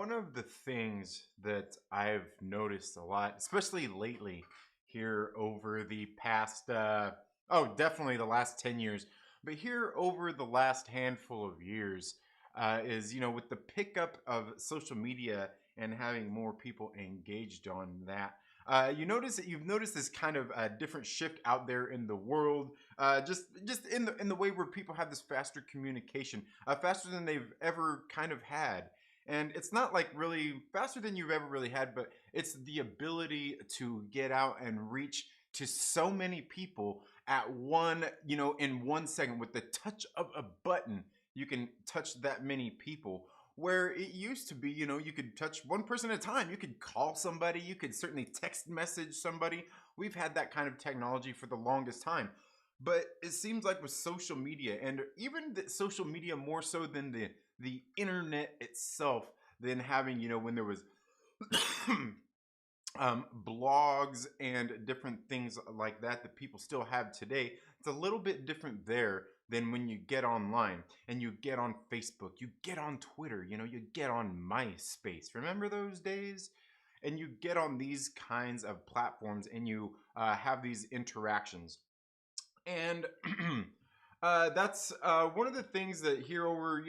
one of the things that I've noticed a lot, especially lately here over the past, definitely the last 10 years, but here over the last handful of years, is, with the pickup of social media and having more people engaged on that. You've noticed this kind of different shift out there in the world, just in the way where people have this faster communication, faster than they've ever kind of had. And it's not like really faster than you've ever really had, but it's the ability to get out and reach to so many people at in 1 second. With the touch of a button, you can touch that many people. Where it used to be, you could touch one person at a time. You could call somebody, you could certainly text message somebody. We've had that kind of technology for the longest time. But it seems like with social media, and even the social media more so than the internet itself, than having, when there was blogs and different things like that people still have today. It's a little bit different there than when you get online and you get on Facebook, you get on Twitter, you get on MySpace. Remember those days? And you get on these kinds of platforms and you have these interactions. And that's one of the things that here over,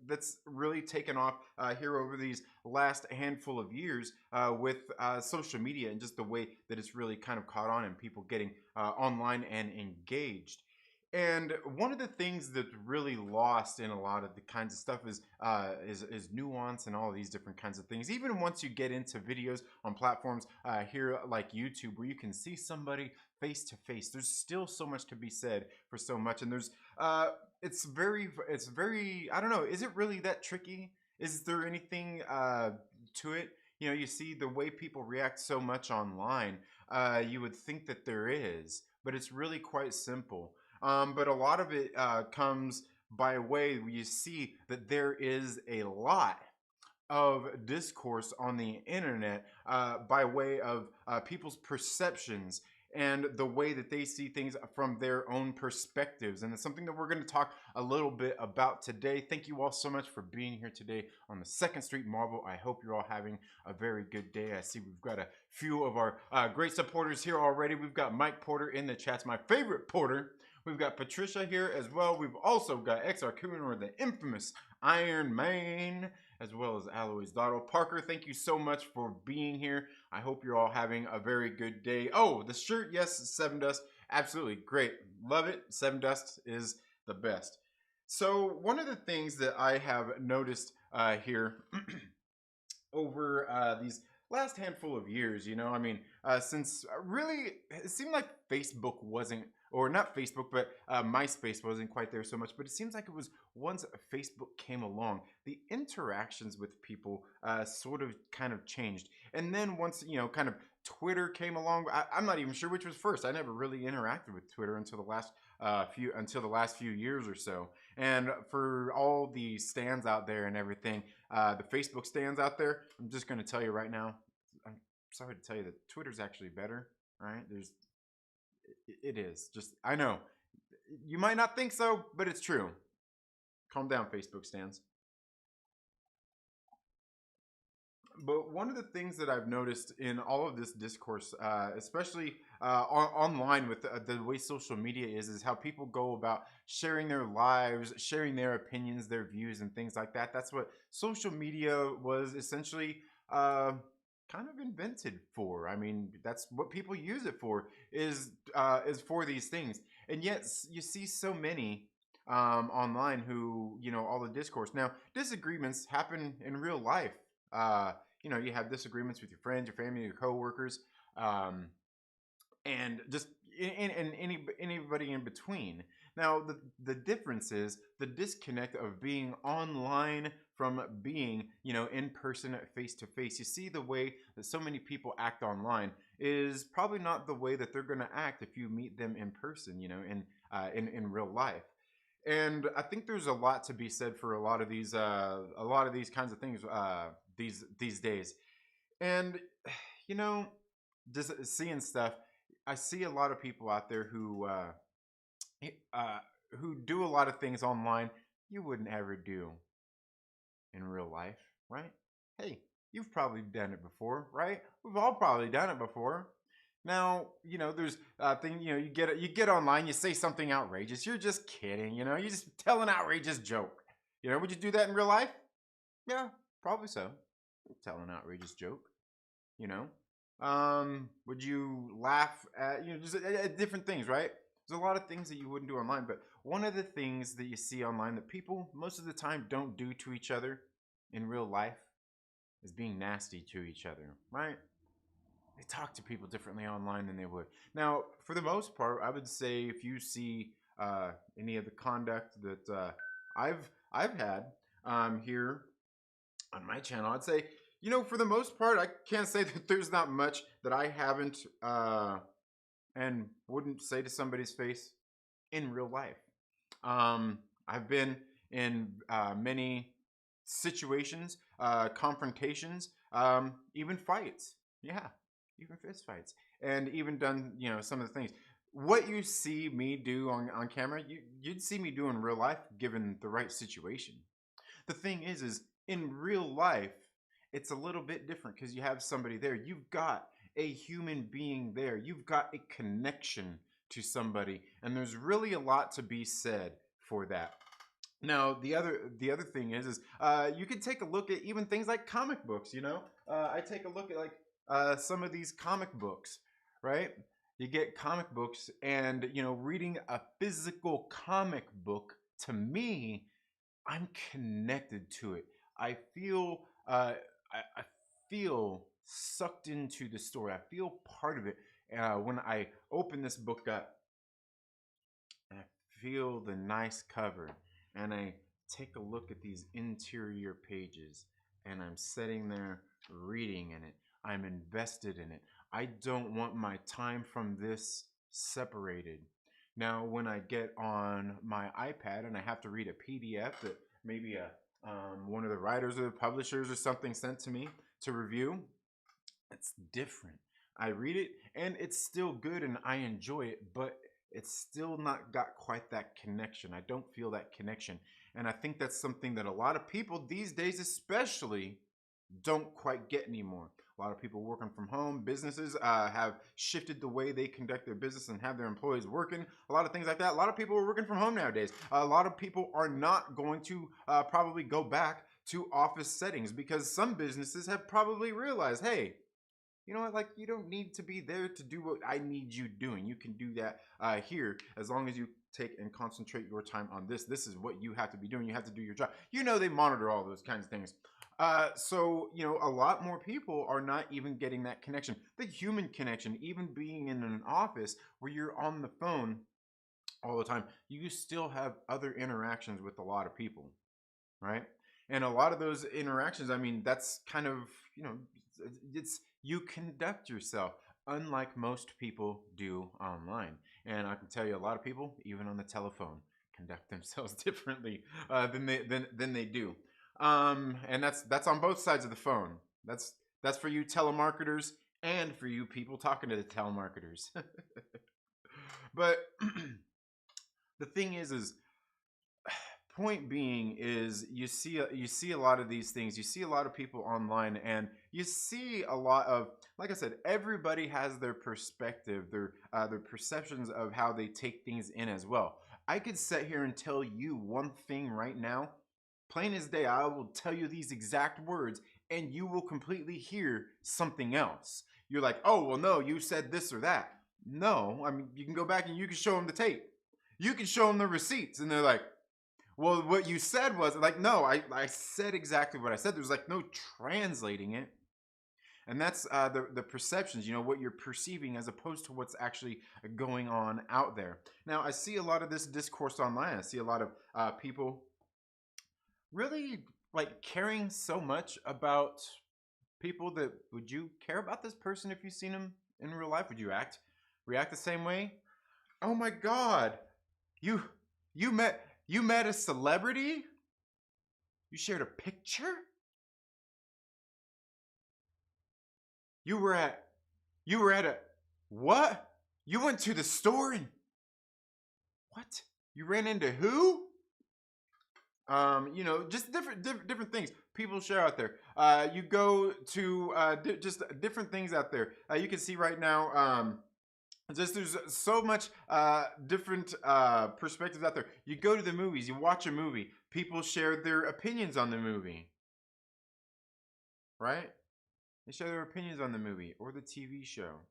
that's really taken off here over these last handful of years with social media, and just the way that it's really kind of caught on and people getting online and engaged. And one of the things that's really lost in a lot of the kinds of stuff is nuance and all of these different kinds of things. Even once you get into videos on platforms here like YouTube, where you can see somebody face to face, there's still so much to be said for so much. And there's it's very, I don't know, is it really that tricky? Is there anything to it? You see the way people react so much online. You would think that there is, but it's really quite simple. But a lot of it comes by way where you see that there is a lot of discourse on the internet by way of people's perceptions and the way that they see things from their own perspectives. And it's something that we're going to talk a little bit about today. Thank you all so much for being here today on the Second Street Marvel. I hope you're all having a very good day. I see we've got a few of our great supporters here already. We've got Mike Porter in the chats, my favorite Porter. We've got Patricia here as well. We've also got XR or the infamous Iron Man, as well as Aloy's Dotto. Parker, thank you so much for being here. I hope you're all having a very good day. Oh, the shirt, yes, Seven Dust. Absolutely great. Love it. Seven Dust is the best. So one of the things that I have noticed here over these last handful of years, since really it seemed like Facebook wasn't, or not Facebook, but MySpace wasn't quite there so much. But it seems like it was once Facebook came along, the interactions with people sort of kind of changed. And then once, kind of Twitter came along, I'm not even sure which was first. I never really interacted with Twitter until the last few years or so. And for all the stands out there and everything, the Facebook stands out there, I'm just going to tell you right now, I'm sorry to tell you that Twitter's actually better, right? It is. Just, I know. You might not think so, but it's true. Calm down, Facebook stands. But one of the things that I've noticed in all of this discourse, especially online with the way social media is how people go about sharing their lives, sharing their opinions, their views, and things like that. That's what social media was essentially kind of invented for. I mean, that's what people use it for, is for these things. And yet you see so many online who, all the discourse. Now, disagreements happen in real life. You have disagreements with your friends, your family, your coworkers, and just anybody in between. Now, the difference is the disconnect of being online from being, in person, face to face. You see, the way that so many people act online is probably not the way that they're going to act if you meet them in person, in real life. And I think there's a lot to be said for a lot of these kinds of things these days. And just seeing stuff, I see a lot of people out there who do a lot of things online you wouldn't ever do in real life, right? Hey, you've probably done it before, right? We've all probably done it before. Now, there's thing, you get online, you say something outrageous. You're just kidding, you just tell an outrageous joke. Would you do that in real life? Yeah, probably so. Tell an outrageous joke, you know. Would you laugh at, just at different things, right? There's a lot of things that you wouldn't do online, but one of the things that you see online that people most of the time don't do to each other in real life is being nasty to each other, right? They talk to people differently online than they would. Now, for the most part, I would say if you see any of the conduct that I've had here on my channel, I'd say, for the most part, I can't say that there's not much that I haven't and wouldn't say to somebody's face in real life. I've been in many situations, confrontations, even fights. Yeah, even fist fights, and even done some of the things. What you see me do on camera, you'd see me do in real life, given the right situation. The thing is in real life, it's a little bit different because you have somebody there. You've got a human being there. You've got a connection to somebody, and there's really a lot to be said for that. Now, the other thing is you can take a look at even things like comic books. I take a look at like some of these comic books, right? You get comic books, and reading a physical comic book, to me, I'm connected to it. I feel I feel sucked into the story. I feel part of it when I open this book up and I feel the nice cover and I take a look at these interior pages and I'm sitting there reading in it. I'm invested in it. I don't want my time from this separated. Now, when I get on my iPad and I have to read a PDF that maybe one of the writers or the publishers or something sent to me to review, it's different. I read it and it's still good and I enjoy it, but it's still not got quite that connection. I don't feel that connection. And I think that's something that a lot of people these days, especially, don't quite get anymore. A lot of people working from home, businesses have shifted the way they conduct their business and have their employees working. A lot of things like that. A lot of people are working from home nowadays. A lot of people are not going to probably go back to office settings because some businesses have probably realized, hey, you know what, like, you don't need to be there to do what I need you doing. You can do that here as long as you take and concentrate your time on this. This is what you have to be doing. You have to do your job. They monitor all those kinds of things. So, a lot more people are not even getting that connection. The human connection, even being in an office where you're on the phone all the time, you still have other interactions with a lot of people, right? And a lot of those interactions, I mean, that's kind of, it's you conduct yourself unlike most people do online. And I can tell you a lot of people, even on the telephone, conduct themselves differently than they do. And that's on both sides of the phone. That's for you telemarketers and for you people talking to the telemarketers. But the thing is point being is you see a lot of these things. You see a lot of people online, and you see a lot of, like I said, everybody has their perspective, their perceptions of how they take things in as well. I could sit here and tell you one thing right now, plain as day. I will tell you these exact words, and you will completely hear something else. You're like, oh, well, no, you said this or that. No, I mean, you can go back and you can show them the tape. You can show them the receipts, and they're like, well, what you said was like, no, I said exactly what I said. There's like no translating it. And that's the perceptions, what you're perceiving as opposed to what's actually going on out there. Now, I see a lot of this discourse online. I see a lot of people really like caring so much about people that, would you care about this person if you've seen him in real life? Would you react the same way? Oh my God, you you met a celebrity? You shared a picture? You were at a what? You went to the store and what? You ran into who? You know, just different things people share out there. You go to just different things out there. You can see right now. Just there's so much different perspectives out there. You go to the movies, you watch a movie, people share their opinions on the movie, right? They share their opinions on the movie or the TV show.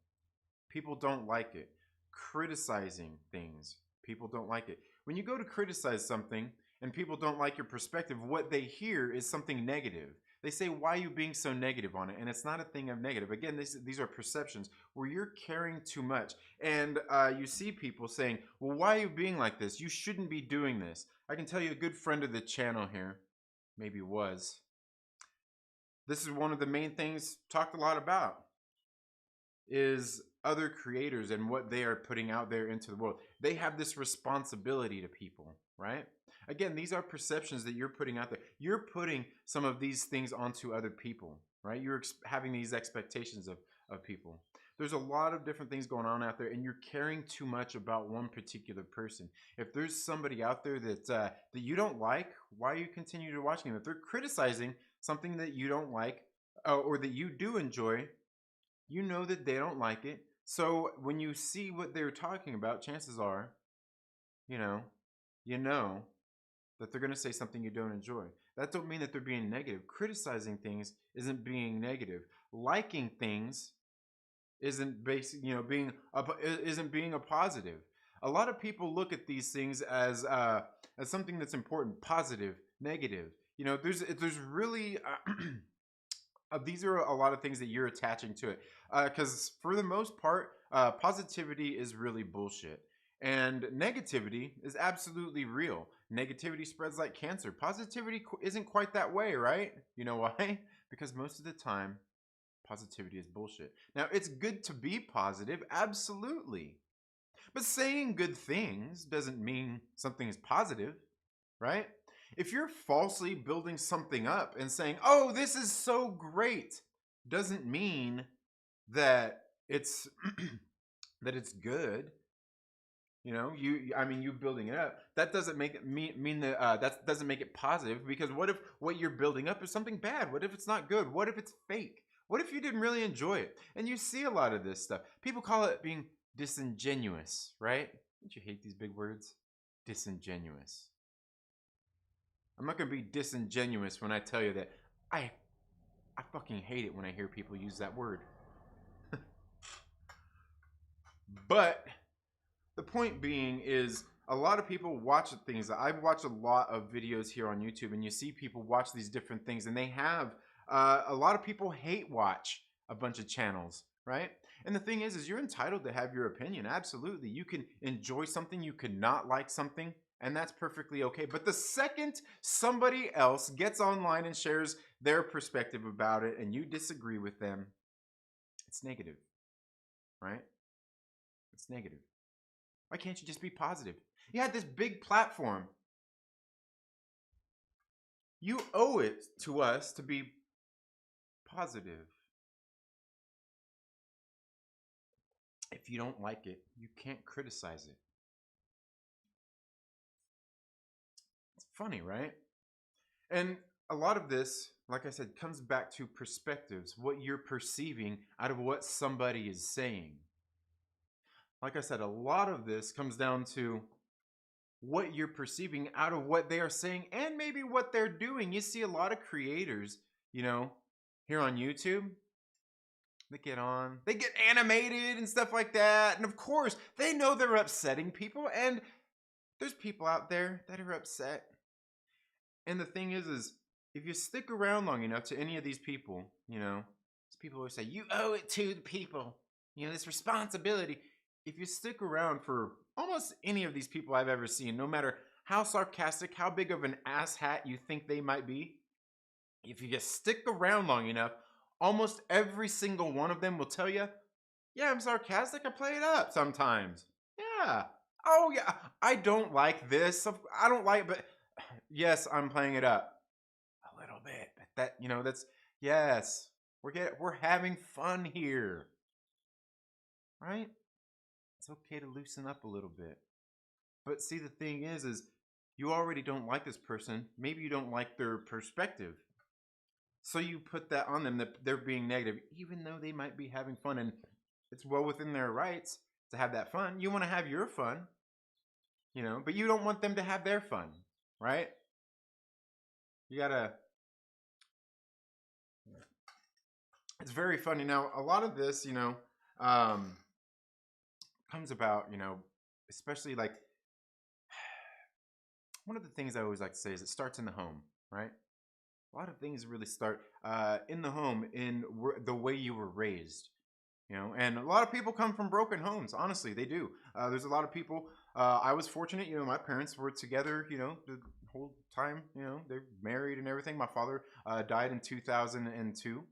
People don't like it. Criticizing things, people don't like it. When you go to criticize something and people don't like your perspective, what they hear is something negative. They say, why are you being so negative on it? And it's not a thing of negative. Again, these are perceptions where you're caring too much. And you see people saying, well, why are you being like this? You shouldn't be doing this. I can tell you a good friend of the channel here, maybe was. This is one of the main things talked a lot about is other creators and what they are putting out there into the world. They have this responsibility to people, right? Again, these are perceptions that you're putting out there. You're putting some of these things onto other people, right? You're having these expectations of people. There's a lot of different things going on out there, and you're caring too much about one particular person. If there's somebody out there that you don't like, why are you continue to watching them? If they're criticizing something that you don't like or that you do enjoy, you know that they don't like it. So when you see what they're talking about, chances are, you know that they're going to say something you don't enjoy. That don't mean that they're being negative. Criticizing things isn't being negative. Liking things isn't isn't being a positive. A lot of people look at these things as something that's important, positive, negative. You know, there's really these are a lot of things that you're attaching to it. Because for the most part, positivity is really bullshit. And negativity is absolutely real. Negativity spreads like cancer. Positivity isn't quite that way, right? You know why? Because most of the time, positivity is bullshit. Now, it's good to be positive, absolutely. But saying good things doesn't mean something is positive, right? If you're falsely building something up and saying, "Oh, this is so great," doesn't mean that it's that it's good. You know, you building it up. That doesn't make it mean that that doesn't make it positive. Because what if what you're building up is something bad? What if it's not good? What if it's fake? What if you didn't really enjoy it? And you see a lot of this stuff. People call it being disingenuous, right? Don't you hate these big words? Disingenuous. I'm not gonna be disingenuous when I tell you that I I fucking hate it when I hear people use that word. But the point being is a lot of people watch things. I've watched a lot of videos here on YouTube, and you see people watch these different things, and they have a lot of people hate watch a bunch of channels, right? And the thing is you're entitled to have your opinion. Absolutely, you can enjoy something, you could not like something, and that's perfectly okay. But the second somebody else gets online and shares their perspective about it, and you disagree with them, it's negative, right? It's negative. Why can't you just be positive? You had this big platform. You owe it to us to be positive. If you don't like it, you can't criticize it. It's funny, right? And a lot of this, like I said, comes back to perspectives, what you're perceiving out of what somebody is saying. Like I said, a lot of this comes down to what you're perceiving out of what they are saying and maybe what they're doing. You see a lot of creators, you know, here on YouTube, they get animated and stuff like that. And of course, they know they're upsetting people, and there's people out there that are upset. And the thing is if you stick around long enough to any of these people, you know, these people always say, you owe it to the people, you know, this responsibility. If you stick around for almost any of these people I've ever seen, no matter how sarcastic, how big of an asshat you think they might be, if you just stick around long enough, almost every single one of them will tell you, yeah, I'm sarcastic. I play it up sometimes. Yeah. Oh, yeah. I don't like this. I don't like it, but yes, I'm playing it up a little bit. But that, you know, that's, yes, we're having fun here. Right? It's okay to loosen up a little bit. But see, the thing is You already don't like this person. Maybe you don't like their perspective. So you put that on them that they're being negative, even though they might be having fun. And it's well within their rights to have that fun. You want to have your fun, but you don't want them to have their fun, right? You gotta. It's very funny. Now, a lot of this, um, comes about, especially like one of the things I always like to say is it starts in the home, right? A lot of things really start in the home, in the way you were raised. And a lot of people come from broken homes. Honestly, they do. There's a lot of people. I was fortunate. My parents were together. The whole time. They're married and everything. My father died in 2002,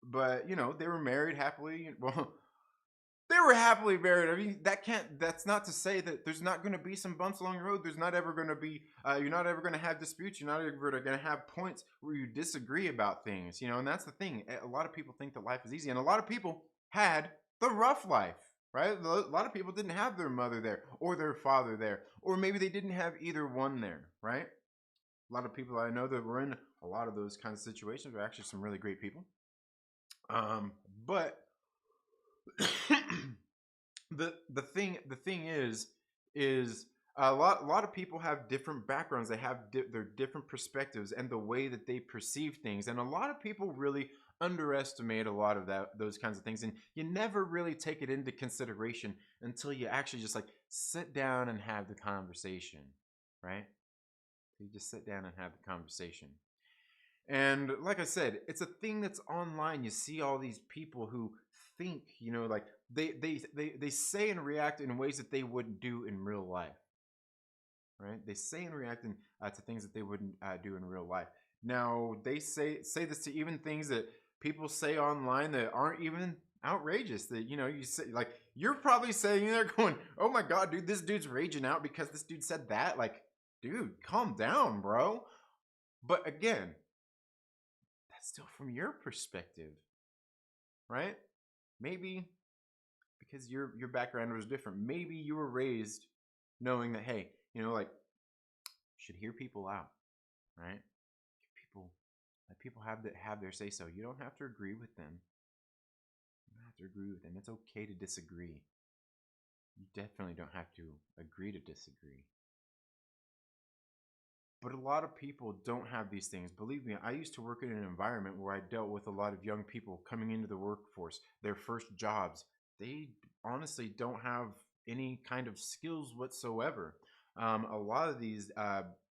but they were married happily. Well, they were happily married. I mean, that's not to say that there's not going to be some bumps along the road. There's not ever going to be. You're not ever going to have disputes. You're not ever going to have points where you disagree about things. And that's the thing. A lot of people think that life is easy, and a lot of people had the rough life, right? A lot of people didn't have their mother there or their father there, or maybe they didn't have either one there, right? A lot of people I know that were in a lot of those kinds of situations are actually some really great people. But the thing is a lot of people have different backgrounds. They have their different perspectives and the way that they perceive things, and a lot of people really underestimate a lot of those kinds of things, and you never really take it into consideration until you actually just like sit down and have the conversation, right? You just sit down and have the conversation. And like I said, it's a thing that's online. You see all these people who think, like they say and react in ways that they wouldn't do in real life, right? They say and react to things that they wouldn't do in real life. Now they say this to even things that people say online that aren't even outrageous. That you say, like, you're probably saying, they're going, "Oh my god, dude, this dude's raging out because this dude said that." Like, dude, calm down, bro. But again, that's still from your perspective, right? Maybe because your background was different. Maybe you were raised knowing that, hey, like, you should hear people out, right? People let people have their say so. You don't have to agree with them. You don't have to agree with them. It's okay to disagree. You definitely don't have to agree to disagree. But a lot of people don't have these things. Believe me, I used to work in an environment where I dealt with a lot of young people coming into the workforce, their first jobs. They honestly don't have any kind of skills whatsoever. A lot of these,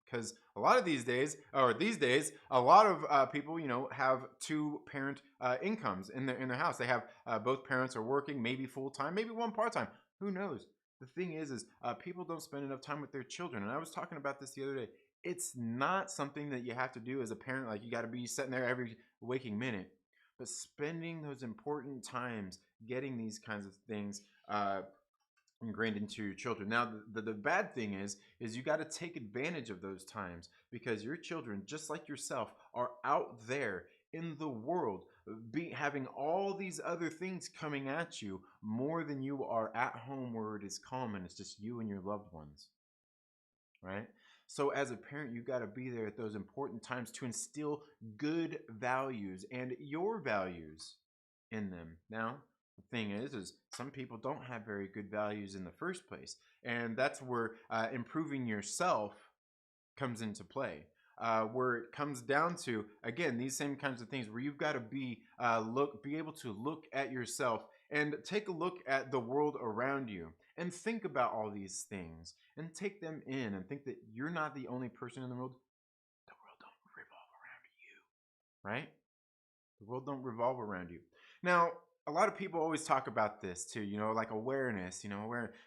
because a lot of these days, a lot of people, have two-parent incomes in their house. They have both parents are working, maybe full time, maybe one part time. Who knows? The thing is people don't spend enough time with their children. And I was talking about this the other day. It's not something that you have to do as a parent. Like, you got to be sitting there every waking minute, but spending those important times getting these kinds of things ingrained into your children. Now, the bad thing is you got to take advantage of those times, because your children, just like yourself, are out there in the world, having all these other things coming at you more than you are at home, where it is calm and it's just you and your loved ones, right? So as a parent, you got to be there at those important times to instill good values and your values in them. Now, the thing is some people don't have very good values in the first place, and that's where improving yourself comes into play. Where it comes down to, again, these same kinds of things where you've got to be able to look at yourself and take a look at the world around you and think about all these things and take them in and think that you're not the only person in the world. The world don't revolve around you, right? The world don't revolve around you. Now, a lot of people always talk about this too, like awareness,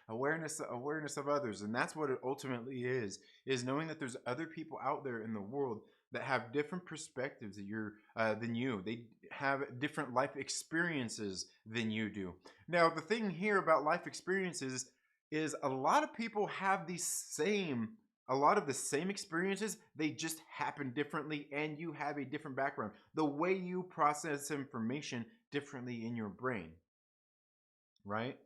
awareness of others. And that's what it ultimately is knowing that there's other people out there in the world that have different perspectives than you. They have different life experiences than you do. Now, the thing here about life experiences is a lot of people have a lot of the same experiences. They just happen differently, and you have a different background. The way you process information differently in your brain, right?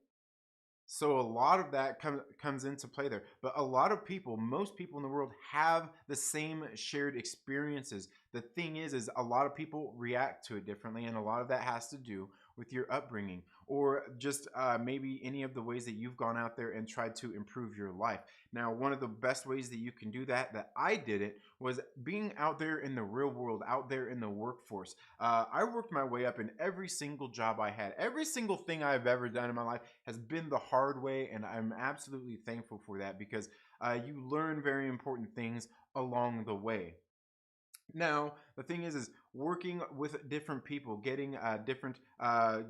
So a lot of that comes into play there. But a lot of people, most people in the world have the same shared experiences. The thing is a lot of people react to it differently, and a lot of that has to do with your upbringing or just maybe any of the ways that you've gone out there and tried to improve your life. Now, one of the best ways that you can do that I did it, was being out there in the real world, out there in the workforce. I worked my way up in every single job I had. Every single thing I've ever done in my life has been the hard way, and I'm absolutely thankful for that because you learn very important things along the way. Now, the thing is working with different people, getting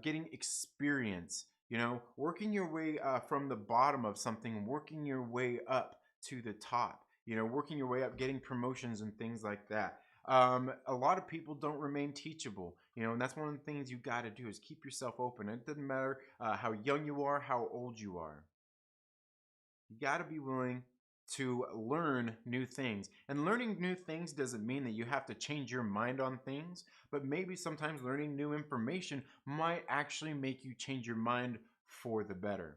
getting experience. You know, working your way from the bottom of something, working your way up to the top. You know, working your way up, getting promotions and things like that. A lot of people don't remain teachable, you know, and that's one of the things you got to do is keep yourself open. It doesn't matter how young you are, how old you are. You got to be willing to learn new things. And learning new things doesn't mean that you have to change your mind on things, but maybe sometimes learning new information might actually make you change your mind for the better.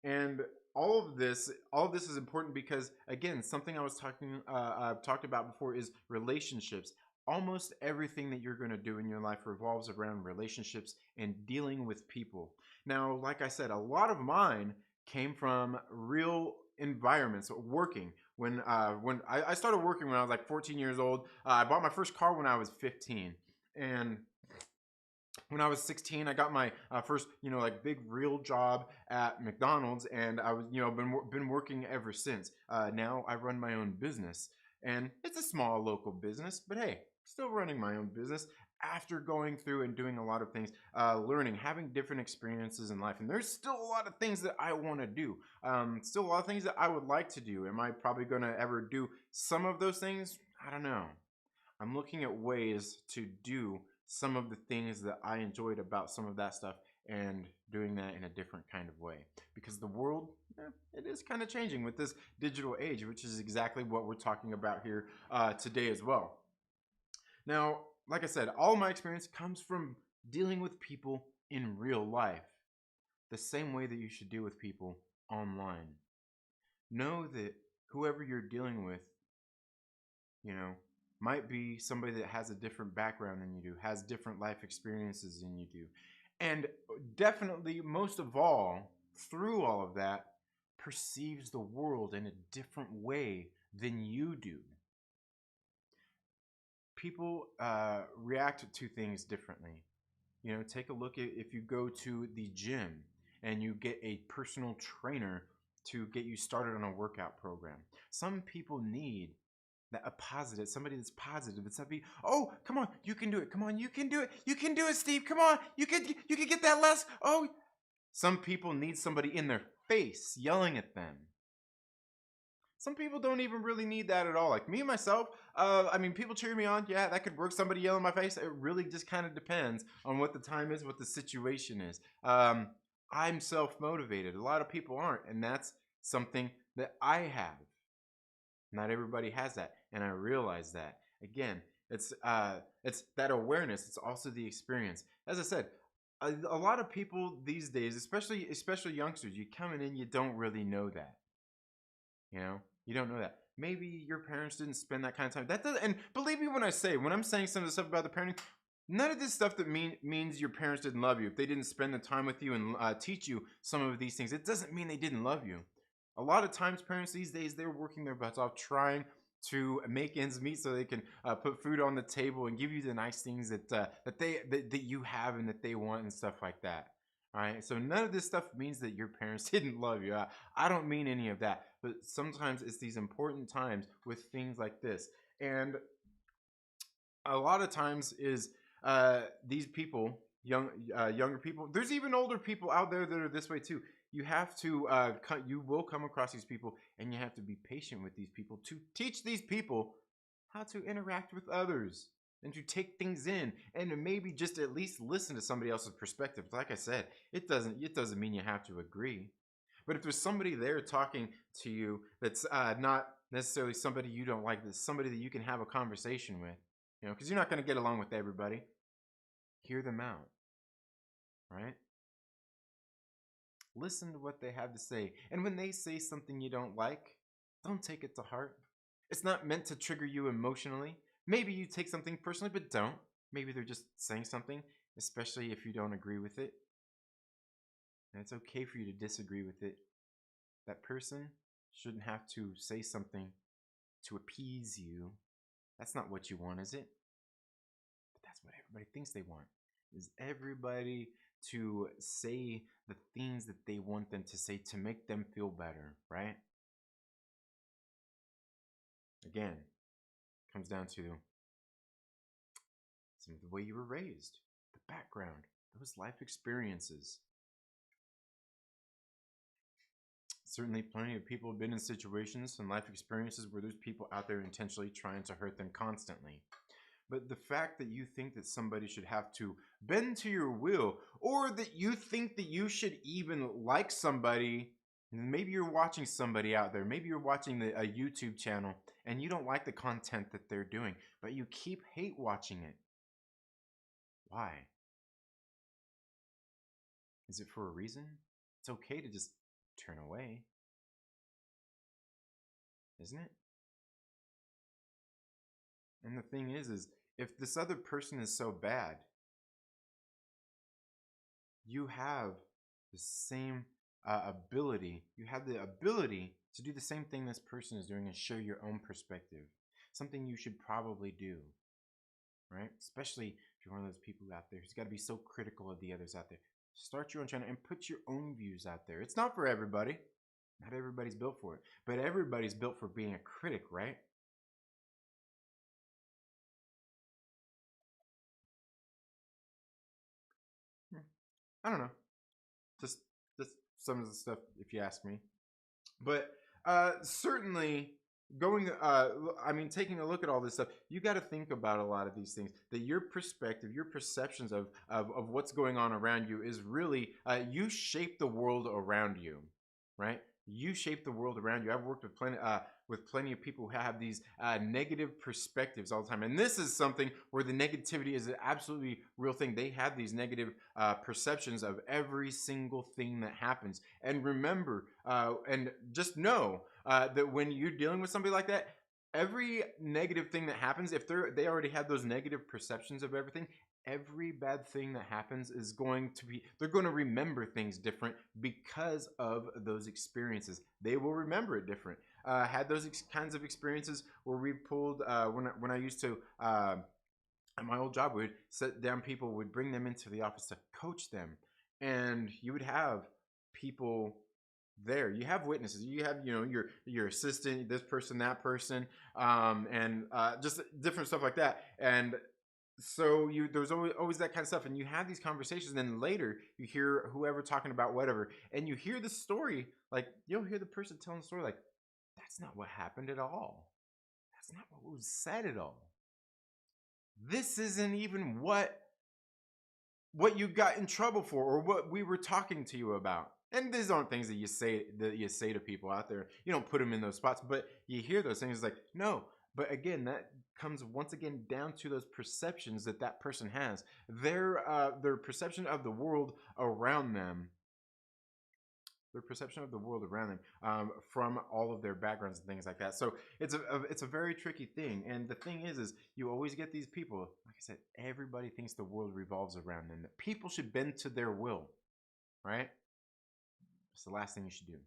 And all of this is important because, again, something I was I've talked about before is relationships. Almost everything that you're going to do in your life revolves around relationships and dealing with people. Now, like I said, a lot of mine came from real environments, working. When I started working when I was like 14 years old, I bought my first car when I was 15, and when I was 16, I got my first, like big real job at McDonald's, and I was, been working ever since. Now I run my own business, and it's a small local business, but hey, still running my own business after going through and doing a lot of things, learning, having different experiences in life. And there's still a lot of things that I want to do. Still a lot of things that I would like to do. Am I probably going to ever do some of those things? I don't know. I'm looking at ways to do some of the things that I enjoyed about some of that stuff and doing that in a different kind of way. Because the world, it is kind of changing with this digital age, which is exactly what we're talking about here today as well. Now, like I said, all my experience comes from dealing with people in real life, the same way that you should deal with people online. Know that whoever you're dealing with, you know, might be somebody that has a different background than you do, has different life experiences than you do. And definitely, most of all, through all of that, perceives the world in a different way than you do. People react to things differently. You know, take a look at if you go to the gym and you get a personal trainer to get you started on a workout program. Some people need a positive, somebody that's positive. It's somebody, oh, come on, you can do it. Come on, you can do it. You can do it, Steve. Come on, you can get that less. Oh, some people need somebody in their face yelling at them. Some people don't even really need that at all. Like me myself, I mean, people cheer me on. Yeah, that could work. Somebody yell in my face. It really just kind of depends on what the time is, what the situation is. I'm self motivated. A lot of people aren't, and that's something that I have. Not everybody has that, and I realize that. Again, it's that awareness. It's also the experience. As I said, a lot of people these days, especially youngsters, you come in and you don't really know that. You know, you don't know that. Maybe your parents didn't spend that kind of time. That does, and believe me when I'm saying some of the stuff about the parenting, none of this stuff that means your parents didn't love you. If they didn't spend the time with you and teach you some of these things, it doesn't mean they didn't love you. A lot of times, parents these days, they're working their butts off trying to make ends meet so they can put food on the table and give you the nice things that you have and that they want and stuff like that. All right, so none of this stuff means that your parents didn't love you. I don't mean any of that, but sometimes it's these important times with things like this, and a lot of times is these people, younger people. There's even older people out there that are this way too. You have to, you will come across these people, and you have to be patient with these people to teach these people how to interact with others and to take things in and to maybe just at least listen to somebody else's perspective. Like I said, it doesn't mean you have to agree. But if there's somebody there talking to you that's not necessarily somebody you don't like, that's somebody that you can have a conversation with, you know, because you're not going to get along with everybody. Hear them out, right? Listen to what they have to say. And when they say something you don't like, don't take it to heart. It's not meant to trigger you emotionally. Maybe you take something personally, but don't. Maybe they're just saying something, especially if you don't agree with it. And it's okay for you to disagree with it. That person shouldn't have to say something to appease you. That's not what you want, is it? But that's what everybody thinks they want. Is everybody to say the things that they want them to say to make them feel better, right? Again, it comes down to some of the way you were raised, the background, those life experiences. Certainly plenty of people have been in situations and life experiences where there's people out there intentionally trying to hurt them constantly. But the fact that you think that somebody should have to bend to your will, or that you think that you should even like somebody, maybe you're watching somebody out there, maybe you're watching a YouTube channel and you don't like the content that they're doing, but you keep hate watching it. Why? Is it for a reason? It's okay to just turn away, isn't it? And the thing is if this other person is so bad, you have the same ability. You have the ability to do the same thing this person is doing and share your own perspective. Something you should probably do, right? Especially if you're one of those people out there who's got to be so critical of the others out there. Start your own channel and put your own views out there. It's not for everybody. Not everybody's built for it. But everybody's built for being a critic, right? I don't know. Just some of the stuff, if you ask me. But certainly going, taking a look at all this stuff, you got to think about a lot of these things. That your perspective, your perceptions of what's going on around you is really, you shape the world around you, right? You shape the world around you. I've worked with plenty of people who have these negative perspectives all the time, and this is something where the negativity is an absolutely real thing. They have these negative perceptions of every single thing that happens. And remember, and just know that when you're dealing with somebody like that, every negative thing that happens, if they already have those negative perceptions of everything, every bad thing that happens is going to be, they're going to remember things different because of those experiences. They will remember it different. Had those kinds of experiences where we pulled, when I used to, at my old job, we would sit down people, would bring them into the office to coach them. And you would have people there. You have witnesses. You have, your assistant, this person, that person, and just different stuff like that. And so there's always that kind of stuff, and you have these conversations, and then later you hear whoever talking about whatever, and you hear the story, like you'll hear the person telling the story like, that's not what happened at all. That's not what was said at all. This isn't even what you got in trouble for, or what we were talking to you about. And these aren't things that you say to people out there. You don't put them in those spots, but you hear those things like, no. But again, that comes once again down to those perceptions that person has. Their perception of the world around them. Their perception of the world around them, from all of their backgrounds and things like that. So it's a very tricky thing. And the thing is you always get these people. Like I said, everybody thinks the world revolves around them. That people should bend to their will, right? It's the last thing you should do.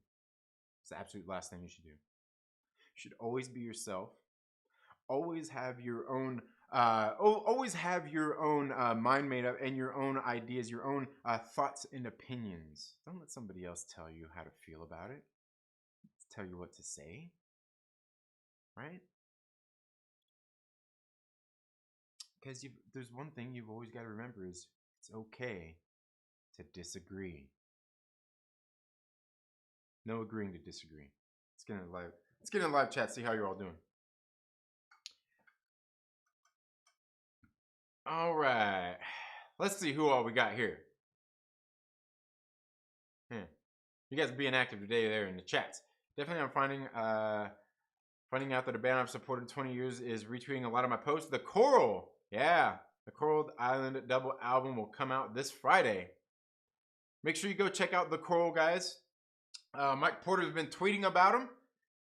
It's the absolute last thing you should do. You should always be yourself. Always have your own mind made up, and your own ideas, your own thoughts and opinions. Don't let somebody else tell you how to feel about it. Tell you what to say, right? Because there's one thing you've always got to remember is it's okay to disagree. No agreeing to disagree. Let's get in live chat, see how you're all doing. All right, let's see who all we got here. You guys being active today there in the chats. Definitely, I'm finding out that a band I've supported 20 years is retweeting a lot of my posts. The Coral, yeah, the Coral Island double album will come out this Friday. Make sure you go check out the Coral guys. Mike Porter's been tweeting about him.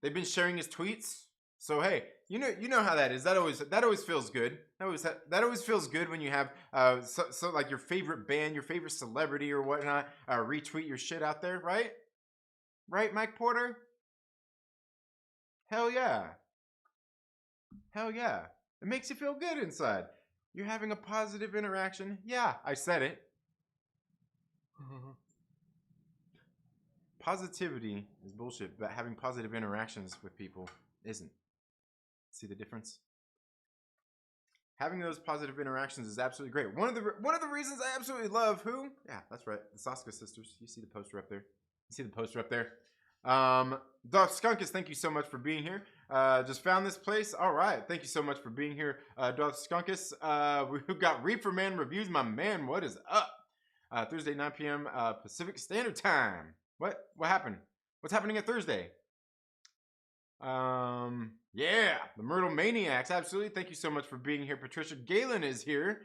They've been sharing his tweets. So hey, you know how that is. That always feels good. That always feels good when you have so like your favorite band, your favorite celebrity or whatnot retweet your shit out there, right? Right, Mike Porter? Hell yeah. Hell yeah. It makes you feel good inside. You're having a positive interaction. Yeah, I said it. Positivity is bullshit, but having positive interactions with people isn't. See the difference? Having those positive interactions is absolutely great. One of the reasons I absolutely love who? Yeah, that's right. The Saska sisters. You see the poster up there. You see the poster up there. Darth Skunkus, thank you so much for being here. Just found this place. All right. Thank you so much for being here, Darth Skunkus. We've got Reefer Man Reviews. My man, what is up? Thursday, 9 p.m. Pacific Standard Time. What happened? What's happening at Thursday? Yeah, the Myrtle Maniacs. Absolutely. Thank you so much for being here. Patricia Galen is here.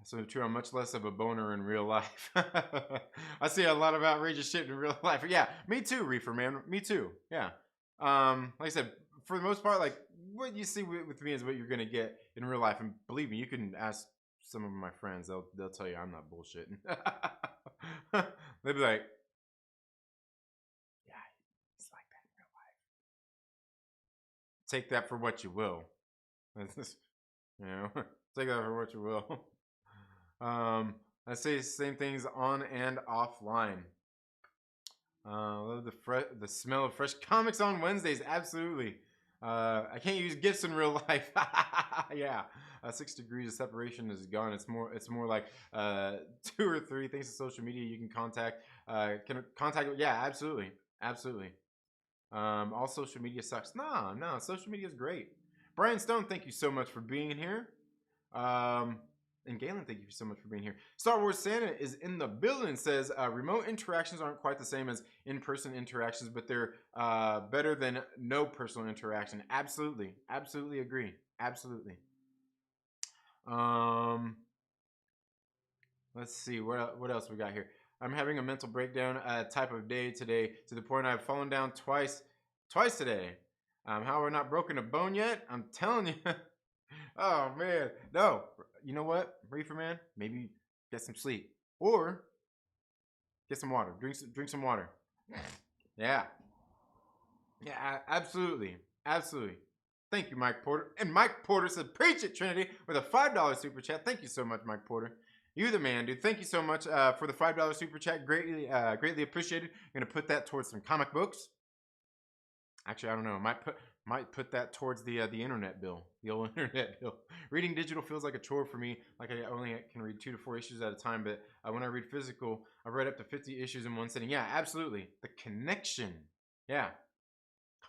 So true, I'm much less of a boner in real life. I see a lot of outrageous shit in real life. Yeah, me too, Reefer Man. Me too. Yeah. Like I said, for the most part, like what you see with me is what you're gonna get in real life. And believe me, you can ask some of my friends. They'll tell you I'm not bullshitting. They'll be like, yeah, it's like that in real life. Take that for what you will. You know, take that for what you will. I say the same things on and offline. Love the smell of fresh comics on Wednesdays. Absolutely. I can't use gifts in real life. Yeah. 6 degrees of separation is gone. It's more like 2 or 3 things to social media you can contact. Yeah, absolutely. Absolutely. All social media sucks. No, social media is great. Brian Stone, thank you so much for being in here. And Galen, thank you so much for being here. Star Wars Santa is in the building. Says remote interactions aren't quite the same as in-person interactions, but they're better than no personal interaction. Absolutely, absolutely agree. Absolutely. Let's see what else we got here. I'm having a mental breakdown type of day today, to the point I've fallen down twice today. How have I not broken a bone yet? I'm telling you. Oh man, no. You know what, Reefer Man? Maybe get some sleep or get some water. Drink some water. Yeah, absolutely, absolutely. Thank you, Mike Porter. And Mike Porter said, "Preach it, Trinity," with a $5 super chat. Thank you so much, Mike Porter. You the man, dude. Thank you so much for the $5 super chat. Greatly appreciated. I'm gonna put that towards some comic books. Actually, I don't know. Might put that towards the internet bill, the old internet bill. Reading digital feels like a chore for me. Like I only can read 2 to 4 issues at a time, but when I read physical, I've read up to 50 issues in one sitting. Yeah, absolutely. The connection. Yeah.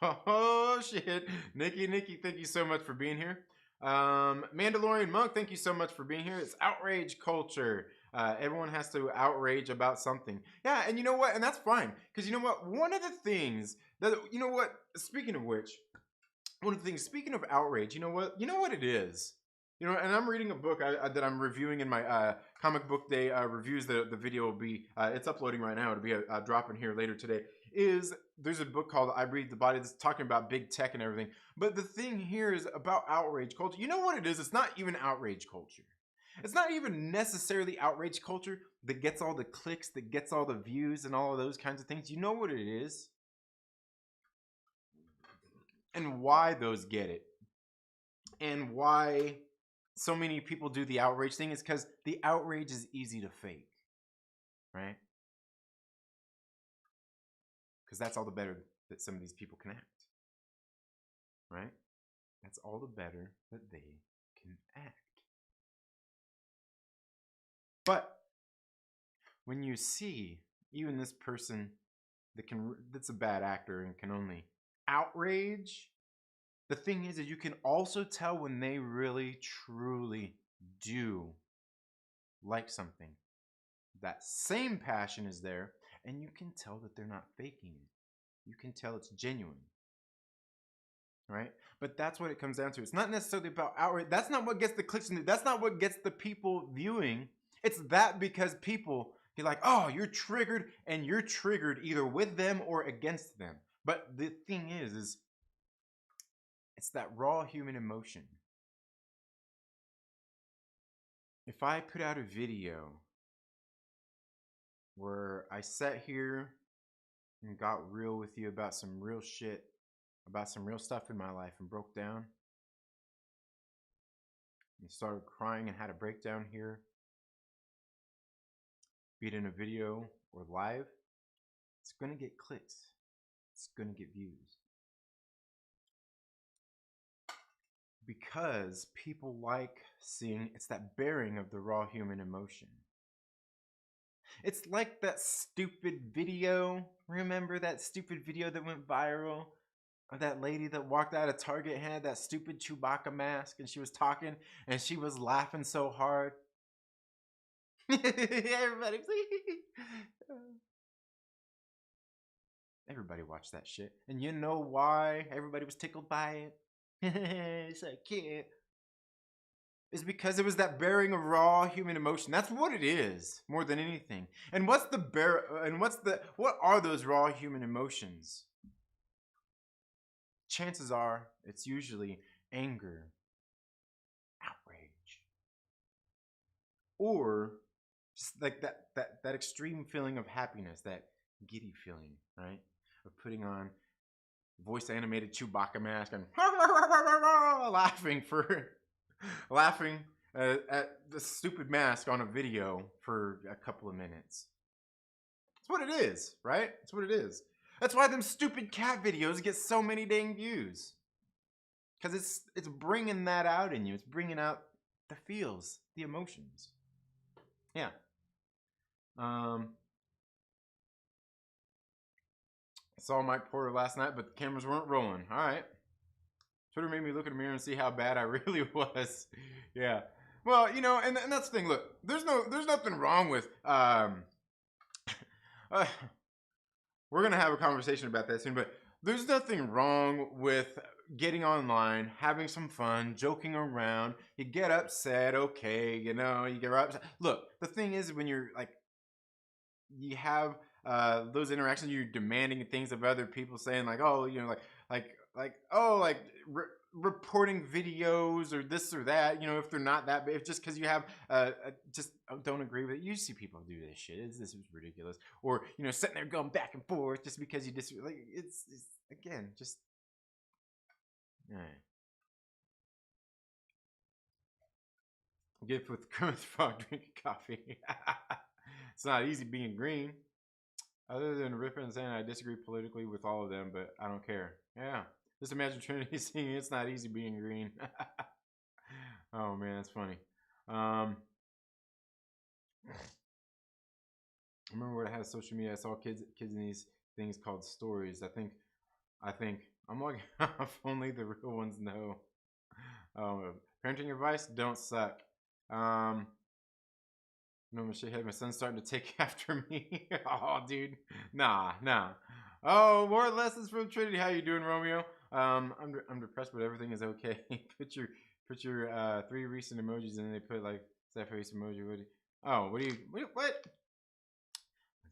Oh shit, Nikki, thank you so much for being here. Mandalorian Monk, thank you so much for being here. It's outrage culture. Everyone has to outrage about something. Yeah, and you know what? And that's fine, because you know what? One of the things that, you know what? Speaking of which, one of the things, speaking of outrage, you know what it is. You know, and I'm reading a book that I'm reviewing in my comic book day reviews. The video will be it's uploading right now. It'll be dropping here later today. There's a book called I Breathe the Body that's talking about big tech and everything. But the thing here is about outrage culture. You know what it is? It's not even outrage culture. It's not even necessarily outrage culture that gets all the clicks, that gets all the views and all of those kinds of things. You know what it is? And why those get it. And why so many people do the outrage thing is because the outrage is easy to fake. Right? Because that's all the better that some of these people can act. Right? That's all the better that they can act. But when you see even this person that's a bad actor and can only outrage, the thing is that you can also tell when they really truly do like something. That same passion is there, and you can tell that they're not faking it. You can tell it's genuine. Right? But that's what it comes down to. It's not necessarily about outrage. That's not what gets the clicks. That's not what gets the people viewing. It's that because people be like, oh, you're triggered, and you're triggered either with them or against them. But the thing is it's that raw human emotion. If I put out a video where I sat here and got real with you about some real shit, about some real stuff in my life, and broke down and started crying and had a breakdown here, be it in a video or live, it's gonna get clicks. It's gonna get views. Because people like seeing, it's that bearing of the raw human emotion. It's like that stupid video. Remember that stupid video that went viral? Of that lady that walked out of Target, had that stupid Chewbacca mask, and she was talking and she was laughing so hard. Everybody, everybody watched that shit. And you know why everybody was tickled by it? It's so cute. Is because it was that bearing of raw human emotion. That's what it is, more than anything. And what are those raw human emotions? Chances are it's usually anger, outrage, or just like that extreme feeling of happiness, that giddy feeling, right? Of putting on voice animated Chewbacca mask and laughing at the stupid mask on a video for a couple of minutes. That's what it is, right? That's what it is. That's why them stupid cat videos get so many dang views. Because it's bringing that out in you. It's bringing out the feels, the emotions. Yeah. Saw Mike Porter last night, but the cameras weren't rolling. All right. Twitter made me look in the mirror and see how bad I really was. Yeah. Well, you know, and that's the thing. Look, there's nothing wrong with we're gonna have a conversation about that soon, but there's nothing wrong with getting online, having some fun, joking around. You get upset, okay, you know, you get upset. Look, the thing is, when you're like, you have those interactions, you're demanding things of other people, saying like, oh, you know, reporting videos or this or that, you know, if they're not that big, if just because you have just don't agree with it. You see people do this shit. This is ridiculous. Or, you know, sitting there going back and forth just because you disagree. Like, it's again, just gift with Kermit the Frog drinking coffee. It's not easy being green. Other than ripping and saying I disagree politically with all of them, but I don't care. Yeah. Just imagine Trinity singing "It's Not Easy Being Green." Oh man, that's funny. I remember when I had social media, I saw kids in these things called stories. I think I'm like, if only the real ones know. Parenting advice: don't suck. No, my son's starting to take after me. Oh, dude, nah. Oh, more lessons from Trinity. How you doing, Romeo? I'm depressed, but everything is okay. put your 3 recent emojis, and then they put like sad face emoji. What?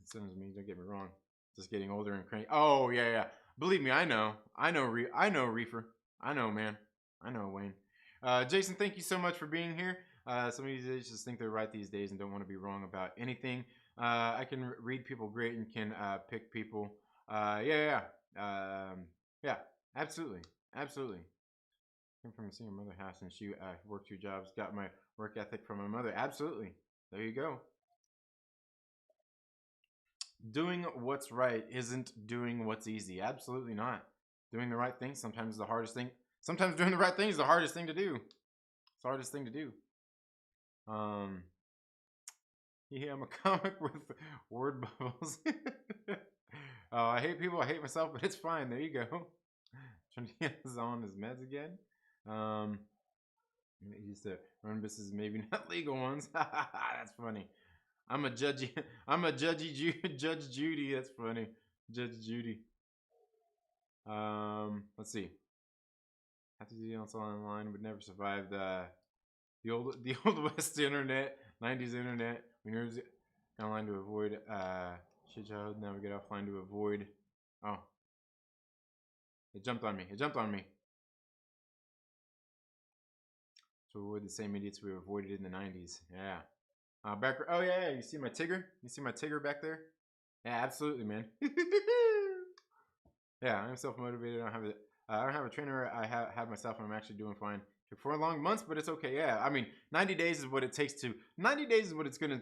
Sounds me. Don't get me wrong. Just getting older and cranky. Oh yeah. Believe me, I know. Reefer. I know, man. I know, Wayne. Jason, thank you so much for being here. Some of these days just think they're right these days and don't want to be wrong about anything. I can read people great and can pick people. Yeah, absolutely. Came from a single mother house and she worked 2 jobs. Got my work ethic from my mother. Absolutely. There you go. Doing what's right isn't doing what's easy. Absolutely not. Doing the right thing sometimes is the hardest thing. Sometimes doing the right thing is the hardest thing to do. It's the hardest thing to do. Yeah, I'm a comic with word bubbles. I hate people, I hate myself, but it's fine. There you go. Trinity is on his meds again. He used to run businesses, maybe not legal ones. That's funny. I'm a judgy Judge Judy. That's funny. Judge Judy. Let's see. Have to do it online would never survive the old West internet. 90s internet. We nerds online to avoid shit show. Now we get offline to avoid. Oh, it jumped on me. It jumped on me. So we avoid the same idiots we avoided in the 90s. Yeah. Back. Oh yeah, yeah. You see my Tigger? You see my Tigger back there? Yeah, absolutely, man. Yeah, I'm self-motivated. I don't have a trainer. I have myself, and I'm actually doing fine. Took 4 long months, but it's okay. Yeah, I mean, 90 days is what it takes to. 90 days is what it's gonna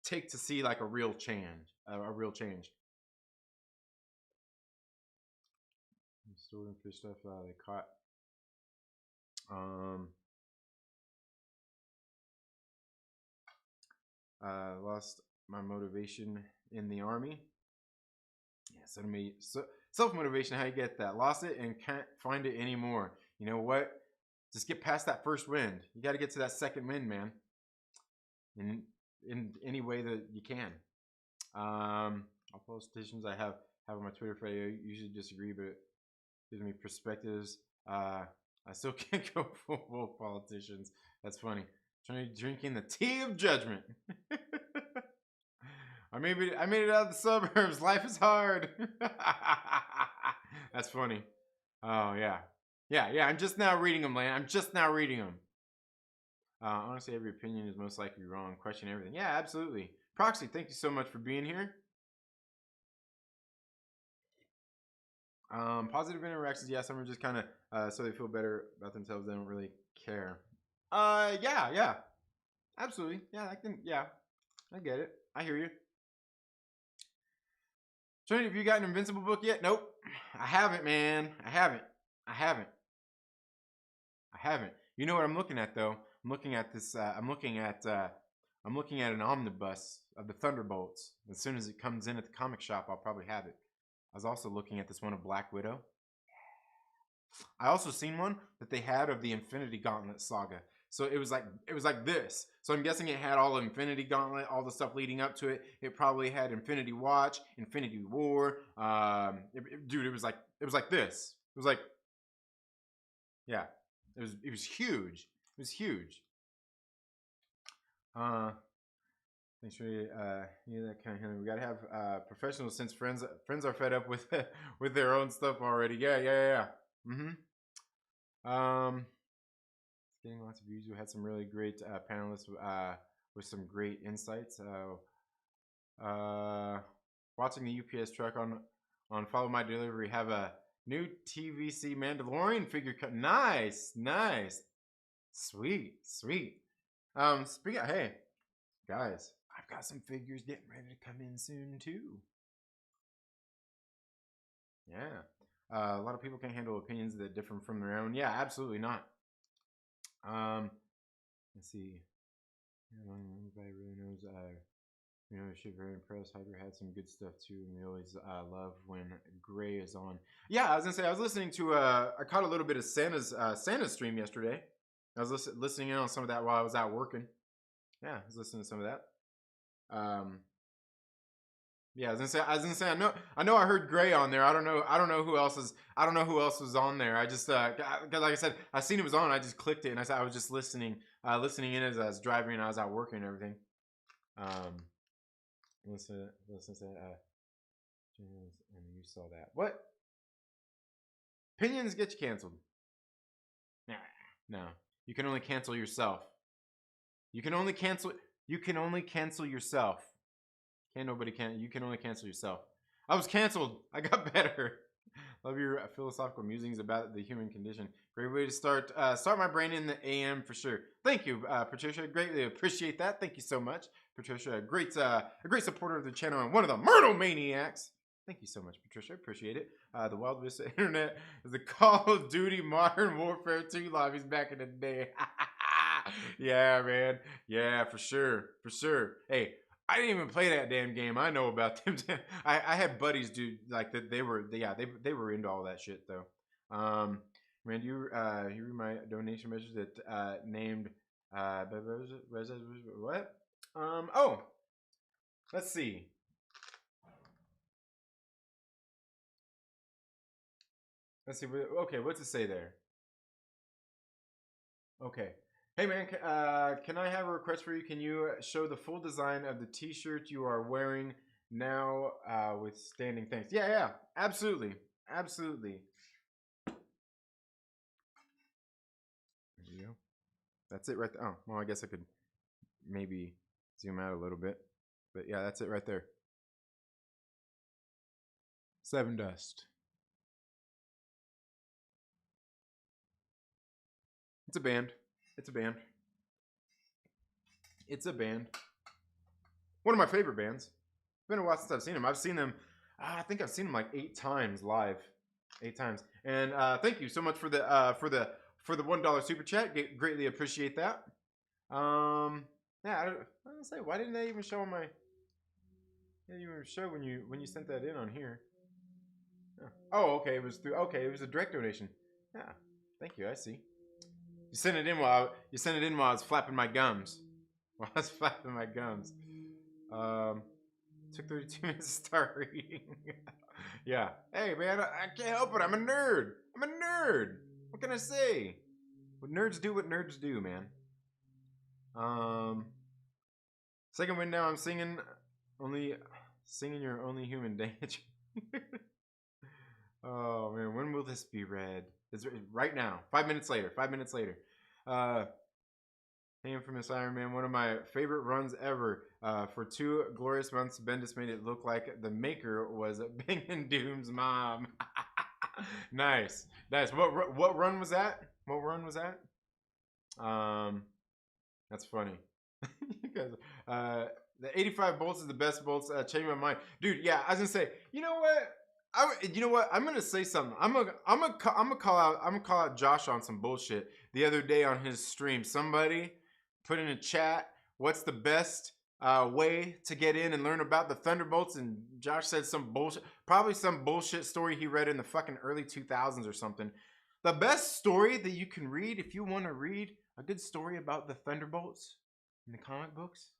take to see like a real change. A real change. Storing fish stuff they caught. Lost my motivation in the army. Yeah, self-motivation, how you get that. Lost it and can't find it anymore. You know what? Just get past that first wind. You got to get to that second wind, man. In any way that you can. All politicians I have on my Twitter feed, I usually disagree, but it gives me perspectives. I still can't go full politicians. That's funny. Drinking the tea of judgment. I made it out of the suburbs. Life is hard. That's funny. Oh yeah. Yeah. I'm just now reading them, Lane. I'm just now reading them. Honestly, every opinion is most likely wrong. Question everything. Yeah, absolutely. Proxy, thank you so much for being here. Positive interactions. Yeah, some are just kind of so they feel better about themselves. They don't really care. Yeah. Absolutely. Yeah, I get it. I hear you. Trinity, have you got an Invincible book yet? Nope. I haven't, man. I haven't. You know what I'm looking at though? I'm looking at this. I'm looking at an omnibus of the Thunderbolts. As soon as it comes in at the comic shop, I'll probably have it. I was also looking at this one of Black Widow. I also seen one that they had of the Infinity Gauntlet saga. So it was like this. So I'm guessing it had all Infinity Gauntlet, all the stuff leading up to it. It probably had Infinity Watch, Infinity War. Dude, it was like this. It was like, yeah, it was huge. It was huge. Thanks for that kind of healing. We gotta have professionals since friends are fed up with with their own stuff already. Yeah. Getting lots of views. We had some really great panelists with some great insights. Watching the UPS truck on Follow My Delivery have a new TVC Mandalorian figure cut. Nice. Sweet. Speaking of, hey, guys, I've got some figures getting ready to come in soon too. Yeah. A lot of people can't handle opinions that differ from their own. Yeah, absolutely not. Let's see. Anybody really knows? Shit, very impressed. Hydra had some good stuff too, and we always love when Gray is on. Yeah, I was gonna say I was listening to. I caught a little bit of Santa's stream yesterday. I was listening in on some of that while I was out working. Yeah, I was listening to some of that. Yeah, I was gonna say. I know. I heard Gray on there. I don't know who else was on there. I just because like I said, I seen it was on. I just clicked it, and I was just listening in as I was driving and I was out working and everything. Listen to and you saw that. What? Opinions get you canceled. Nah, no. You can only cancel yourself. You can only cancel yourself. You can only cancel yourself. I was canceled. I got better. Love your philosophical musings about the human condition. Great way to start my brain in the AM for sure. Thank you, Patricia. Greatly appreciate that. Thank you so much, Patricia. A great supporter of the channel and one of the Myrtle Maniacs. Thank you so much, Patricia. Appreciate it. The Wild Vista Internet is the Call of Duty Modern Warfare 2 lobbies back in the day. Yeah, man. Yeah, for sure. Hey, I didn't even play that damn game. I know about them. I had buddies, dude, like that. They were into all that shit though. Man, you read my donation message that named what? Oh, let's see. Okay, what's it say there? Okay, Hey man, can I have a request for you? Can you show the full design of the T-shirt you are wearing now with standing thanks? Yeah, yeah, absolutely, absolutely. There you go. That's it right there. Oh, well, I guess I could maybe zoom out a little bit, but yeah, that's it right there. Sevendust. It's a band. It's a band. It's a band. One of my favorite bands. It's been a while since I've seen them. I've seen them. I think I've seen them like 8 times live. 8 times. And thank you so much for the $1 super chat. Greatly appreciate that. Yeah, I don't say, why didn't they even show on my? They didn't even show when you sent that in on here. Oh, okay. It was through. Okay, it was a direct donation. Yeah. Thank you. I see. You sent it in while I was flapping my gums. While I was flapping my gums. Took 32 minutes to start reading. Yeah. Hey man, I can't help it. I'm a nerd. I'm a nerd. What can I say? What nerds do, man. Second win now. I'm singing your only human danger. Oh man, when will this be read? It's right now. 5 minutes later. 5 minutes later. Hey, Infamous Iron Man, one of my favorite runs ever. For 2 glorious months, Bendis made it look like the maker was Bang & Doom's mom. Nice, nice. What run was that? What run was that? That's funny. You guys, the 85 bolts is the best bolts. Changed my mind, dude. Yeah, I was gonna say. You know what? You know what? I'm gonna say something. I'm gonna call out Josh on some bullshit the other day on his stream. Somebody put in a chat, what's the best way to get in and learn about the Thunderbolts? And Josh said some bullshit, probably some bullshit story he read in the fucking early 2000s or something. The best story that you can read if you want to read a good story about the Thunderbolts in the comic books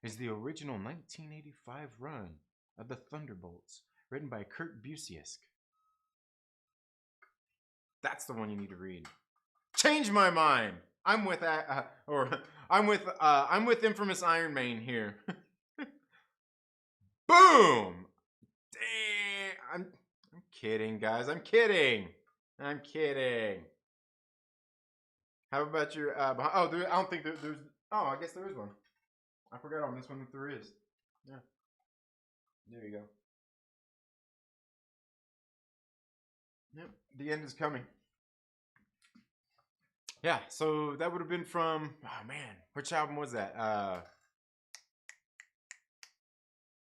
is the original 1985 run of the Thunderbolts, written by Kurt Busiek. That's the one you need to read. Change my mind. I'm with Infamous Iron Man here. Boom. Dang. I'm kidding, guys. I'm kidding. How about your I don't think there's. Oh, I guess there is one. I forgot on this one that there is. Yeah. There you go. Yep. The end is coming. Yeah, so that would have been from, oh man, which album was that?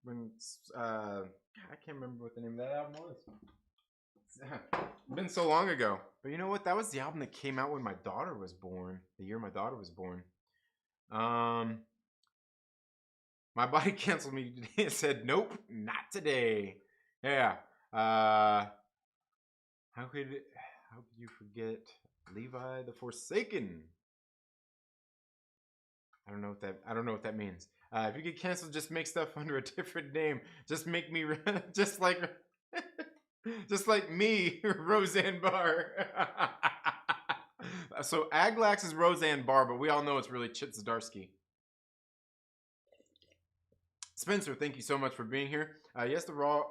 When I can't remember what the name of that album was. It's been so long ago. But you know what? That was the album that came out when my daughter was born. The year my daughter was born. My body canceled me today and said, nope, not today. Yeah. How could you forget Levi the Forsaken? I don't know what that means. If you get canceled, just make stuff under a different name. Just make me just like me, Roseanne Barr. So Aglax is Roseanne Barr, but we all know it's really Chip Zdarsky. Spencer, thank you so much for being here. Yes, the raw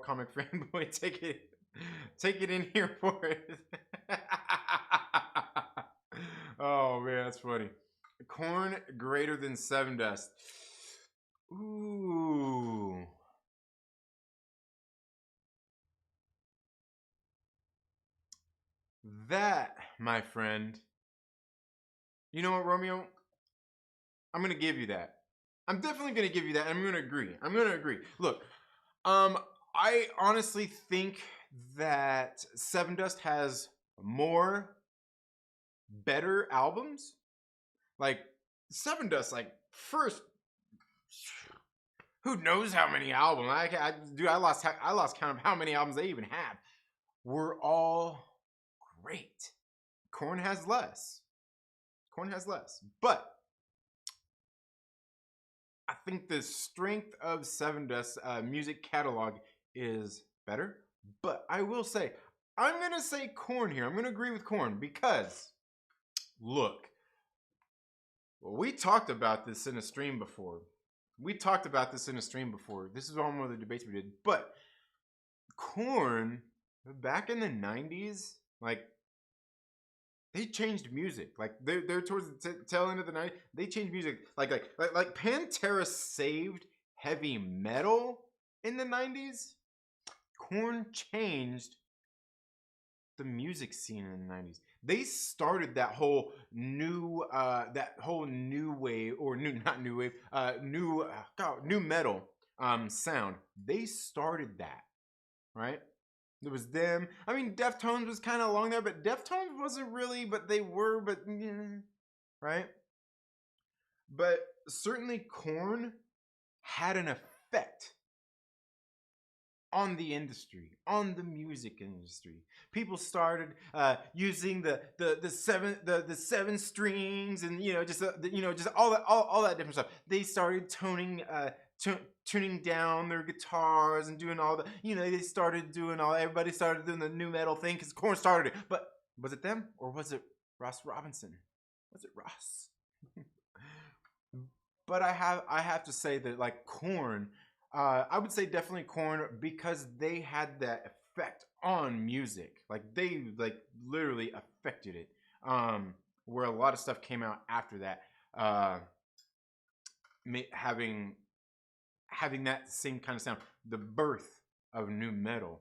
comic fanboy, take it in here for it. Oh man, that's funny. Corn greater than Sevendust. Ooh. That, my friend. You know what, Romeo? I'm gonna give you that. I'm definitely gonna give you that. I'm gonna agree. Look, I honestly think that Sevendust has more better albums. Like Sevendust, like first, who knows how many albums? I lost count of how many albums they even have. We're all great. Korn has less, but I think the strength of Sevendust's music catalog is better. But I will say, I'm gonna say Korn here. I'm gonna agree with Korn because, look, we talked about this in a stream before. This is one of the debates we did. But Korn, back in the 90s, like, they changed music. Like, they're towards the tail end of the night. They changed music. Like Pantera saved heavy metal in the 90s. Korn changed the music scene in the 90s. They started that whole new wave, or new metal sound. They started that, right? It was them. I mean, Deftones was kind of along there, but Deftones wasn't really, but they were, but yeah, right? But certainly Korn had an effect on the industry, on the music industry. People started using the seven strings, and just all that different stuff. They started tuning down their guitars and doing all the they started doing all. Everybody started doing the new metal thing because Korn started it. But was it them or was it Ross Robinson? Was it Ross? But I have to say that, like, Korn, I would say definitely Korn, because they had that effect on music. Like, they literally affected it. Where a lot of stuff came out after that, having that same kind of sound, the birth of new metal,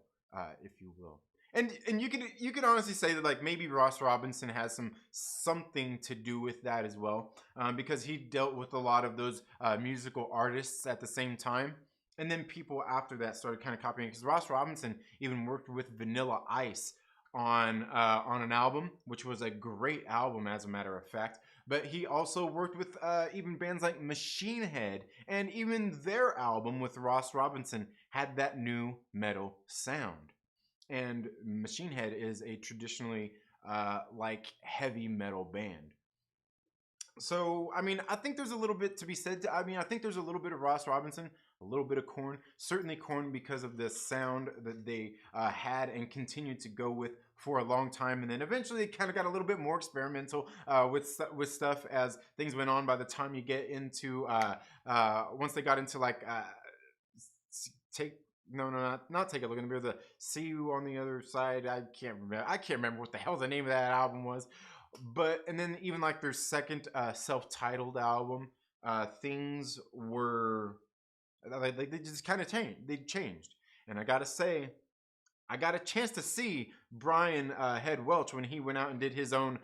if you will. And you could honestly say that, like, maybe Ross Robinson has something to do with that as well, because he dealt with a lot of those musical artists at the same time, and then people after that started kind of copying. Because Ross Robinson even worked with Vanilla Ice on an album, which was a great album as a matter of fact. But he also worked with even bands like Machine Head, and even their album with Ross Robinson had that new metal sound. And Machine Head is a traditionally like heavy metal band. So, I mean, I think there's a little bit to be said. I think there's a little bit of Ross Robinson, a little bit of Korn. Certainly Korn, because of the sound that they had and continued to go with for a long time. And then eventually it kind of got a little bit more experimental with stuff as things went on. By the time you get into, once they got into, like, not Take a Look in the Mirror, the See You on the Other Side. I can't remember what the hell the name of that album was. But, and then even like their second self-titled album, things were like they just kind of changed. And I gotta say, I got a chance to see Brian Head Welch when he went out and did his own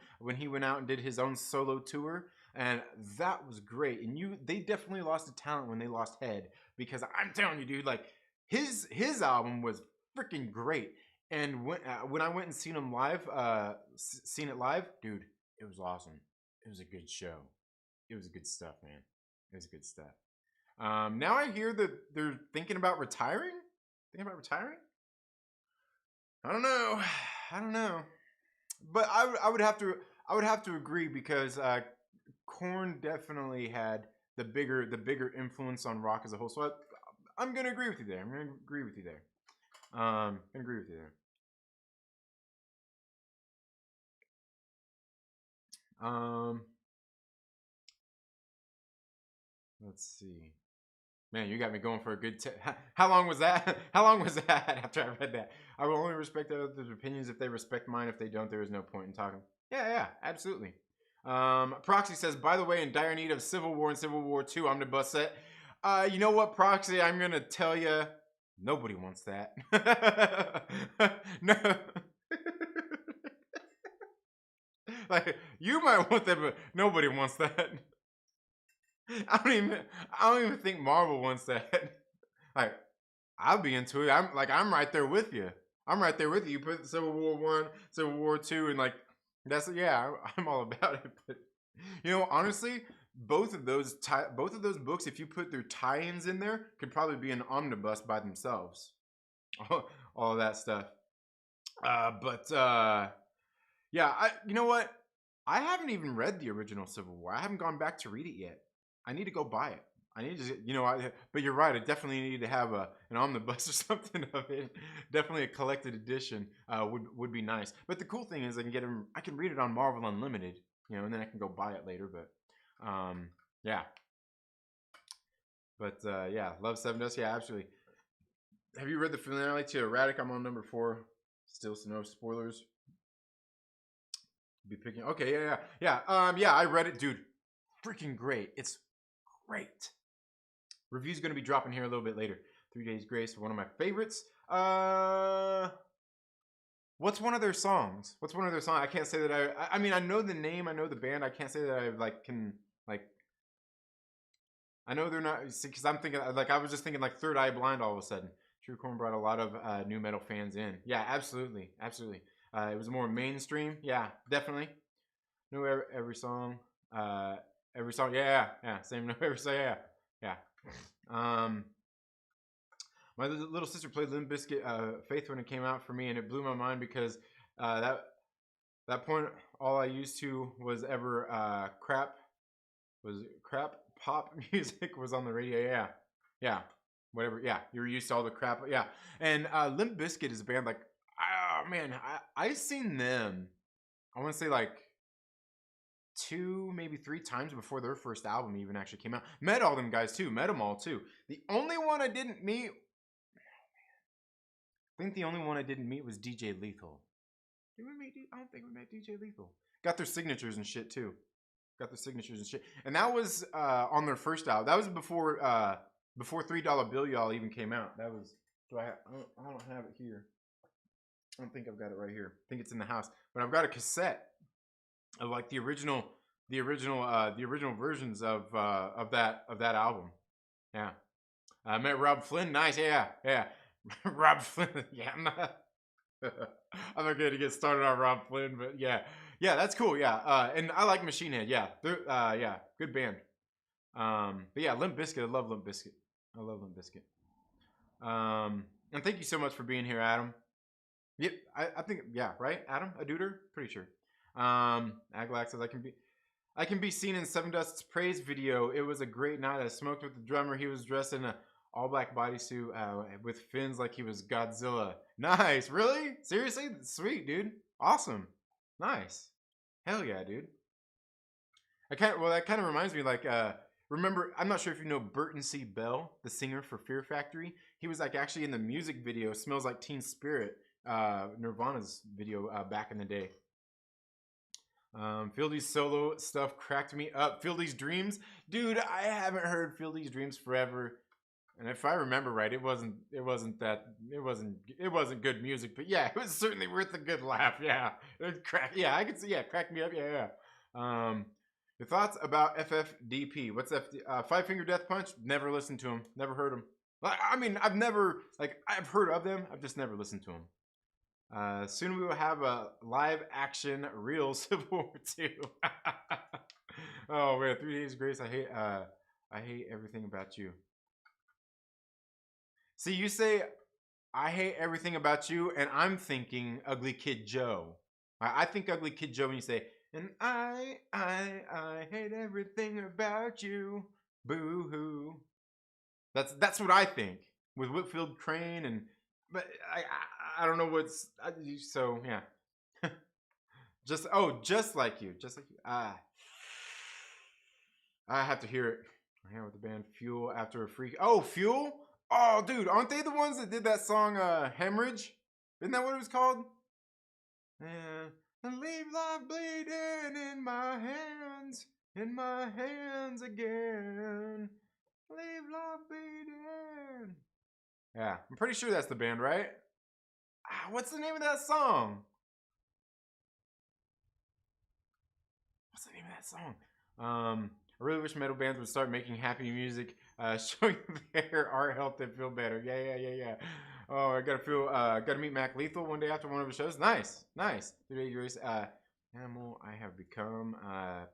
solo tour, and that was great. And they definitely lost the talent when they lost Head, because I'm telling you, dude, like, his album was freaking great. And when I went and seen it live, dude, it was awesome. It was a good show. It was good stuff, man. It was good stuff. Now I hear that they're thinking about retiring. I don't know. But I would have to agree, because Korn definitely had the bigger influence on rock as a whole. So I'm gonna agree with you there. Let's see. Man, you got me going for a good. How long was that? How long was that after I read that? I will only respect others' opinions if they respect mine. If they don't, there is no point in talking. Yeah, absolutely. Proxy says, by the way, in dire need of Civil War and Civil War II omnibus set. You know what, Proxy? I'm gonna tell you, nobody wants that. No. Like, you might want that, but nobody wants that. I don't even think Marvel wants that. Like, I'll be into it. I'm right there with you. You put Civil War 1, Civil War 2, and, like, I'm all about it. But, honestly, both of those books, if you put their tie-ins in there, could probably be an omnibus by themselves. All of that stuff. Yeah, you know what? I haven't even read the original Civil War. I haven't gone back to read it yet. I need to go buy it. I need to, but you're right. I definitely need to have an omnibus or something of it. Definitely a collected edition would be nice. But the cool thing is I can read it on Marvel Unlimited, and then I can go buy it later. But Yeah. But yeah, love Seven Dust. Yeah, absolutely. Have you read the finale to Erratic? I'm on number 4. Still no spoilers. Be picking. Okay, yeah. I read it, dude. Freaking great. It's great. Review's gonna be dropping here a little bit later. 3 Days Grace, one of my favorites. What's one of their songs? What's one of their songs? I can't say that I mean, I know the name, I know the band. I can't say that I like can like. I know they're not because I'm thinking like I was just thinking like Third Eye Blind all of a sudden. True Corn brought a lot of new metal fans in. Yeah, absolutely. It was more mainstream. Yeah, definitely. Know every song. Every song. Yeah. Same. Know every song. Yeah. My little sister played Limp Bizkit Faith when it came out for me, and it blew my mind because that point all I used to was ever crap pop music was on the radio. Yeah. Whatever. Yeah, you're used to all the crap. Yeah, and Limp Bizkit is a band like, oh man, I seen them. I want to say like 2, maybe 3 times before their first album even actually came out. Met all them guys too. Met them all too. The only one I didn't meet, I think the only one I didn't meet was DJ Lethal. Did we meet? I don't think we met DJ Lethal. Got their signatures and shit too. And that was on their first album. That was before $3 Bill Y'all even came out. That was. I don't have it here. I don't think I've got it right here. I think it's in the house. But I've got a cassette of like the original versions of that album. Yeah. I met Rob Flynn. Nice. Yeah. Rob Flynn. Yeah. I'm not going to get started on Rob Flynn, but yeah, that's cool. Yeah, and I like Machine Head. Yeah, they're good band. But yeah, Limp Bizkit. I love Limp Bizkit. And thank you so much for being here, Adam. Yep, I think right, Adam, a duder, pretty sure. Aglax says I can be seen in Seven Dust's praise video. It was a great night. I smoked with the drummer. He was dressed in a all black bodysuit with fins like he was Godzilla. Nice, really? Seriously? Sweet, dude. Awesome. Nice. Hell yeah, dude. That kind of reminds me like remember, I'm not sure if you know Burton C. Bell, the singer for Fear Factory. He was like actually in the music video Smells Like Teen Spirit, Nirvana's video back in the day. Fieldy's solo stuff cracked me up. Fieldy's Dreams, dude. I haven't heard Fieldy's Dreams forever, and if I remember right, it wasn't good music. But yeah, it was certainly worth a good laugh. Yeah, yeah, I could see. Yeah, cracked me up. Yeah. Your thoughts about FFDP? What's Five Finger Death Punch? Never listened to him. Never heard him. I mean, I've heard of them. I've just never listened to them. Soon we will have a live action real Civil War 2. Oh man, 3 Days Grace. I hate everything about you. See, you say I hate everything about you, and I'm thinking Ugly Kid Joe. I think Ugly Kid Joe when you say, and I hate everything about you. Boo hoo. That's what I think with Whitfield Crane but I don't know what's so yeah. just like you. I have to hear it. I'm here with the band Fuel after a freak. Oh, Fuel? Oh, dude, aren't they the ones that did that song Hemorrhage? Isn't that what it was called? Yeah. And leave life bleeding in my hands again. Leave life bleeding. Yeah, I'm pretty sure that's the band, right? What's the name of that song? I really wish metal bands would start making happy music, showing their art help them feel better. Yeah. Oh, I gotta meet Mac Lethal one day after one of his shows. Nice. Today, Grace, Animal, I have become,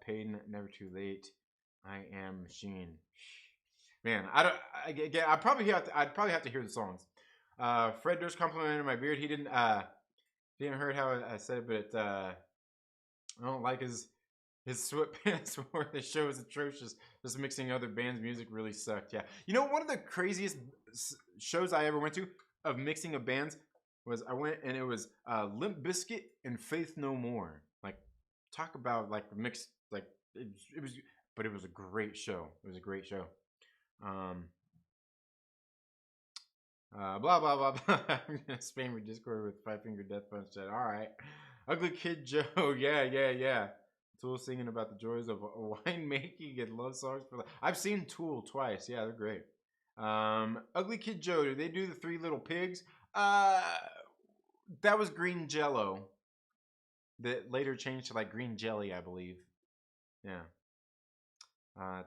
Pain, never too late. I am Machine. Man, I'd probably have to hear the songs. Fred Durst complimented my beard. He didn't heard how I said it, but I don't like his sweatpants where the show is atrocious. Just mixing other bands' music really sucked. Yeah, you know, one of the craziest shows I ever went to of mixing of bands was I went and it was Limp Bizkit and Faith No More. Like, talk about like mixed, like it was but it was a great show. It was a great show. Blah blah blah blah. I'm gonna spam your Discord with 5-finger death punch chat. All right, Ugly Kid Joe. Yeah. Tool singing about the joys of winemaking and love songs for. I've seen Tool twice. Yeah, they're great. Ugly Kid Joe. Do they do the Three Little Pigs? That was green Jello. That later changed to like green jelly, I believe. Yeah.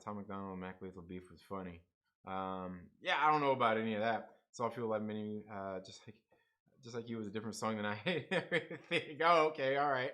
Tom McDonald and Mac Lethal beef was funny. Yeah, I don't know about any of that. So I feel like many, just like you, was a different song than I hate everything. Oh, okay, all right.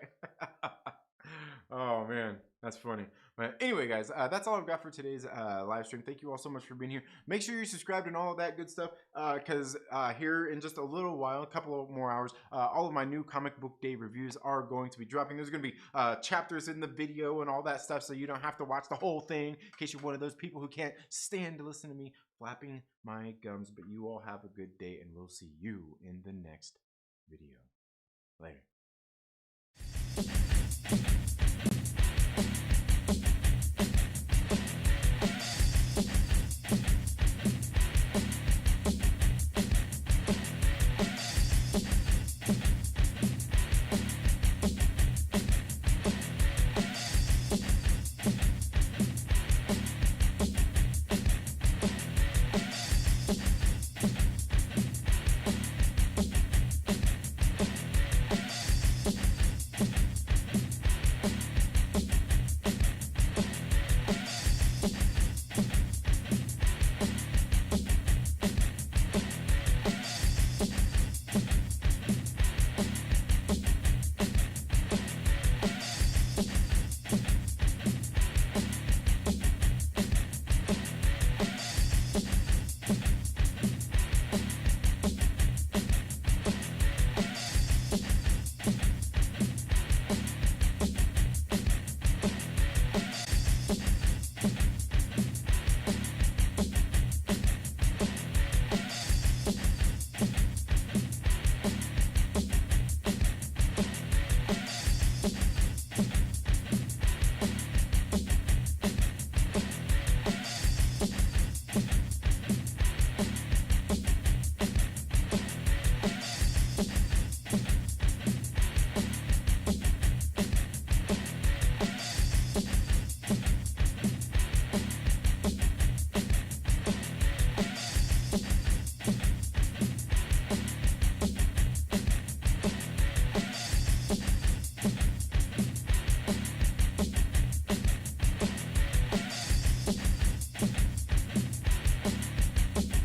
Oh man, that's funny. But anyway, guys, that's all I've got for today's live stream. Thank you all so much for being here. Make sure you're subscribed and all of that good stuff, because here in just a little while, a couple of more hours, all of my new comic book day reviews are going to be dropping. There's going to be chapters in the video and all that stuff, so you don't have to watch the whole thing in case you're one of those people who can't stand to listen to me flapping my gums. But you all have a good day, and we'll see you in the next video. Later.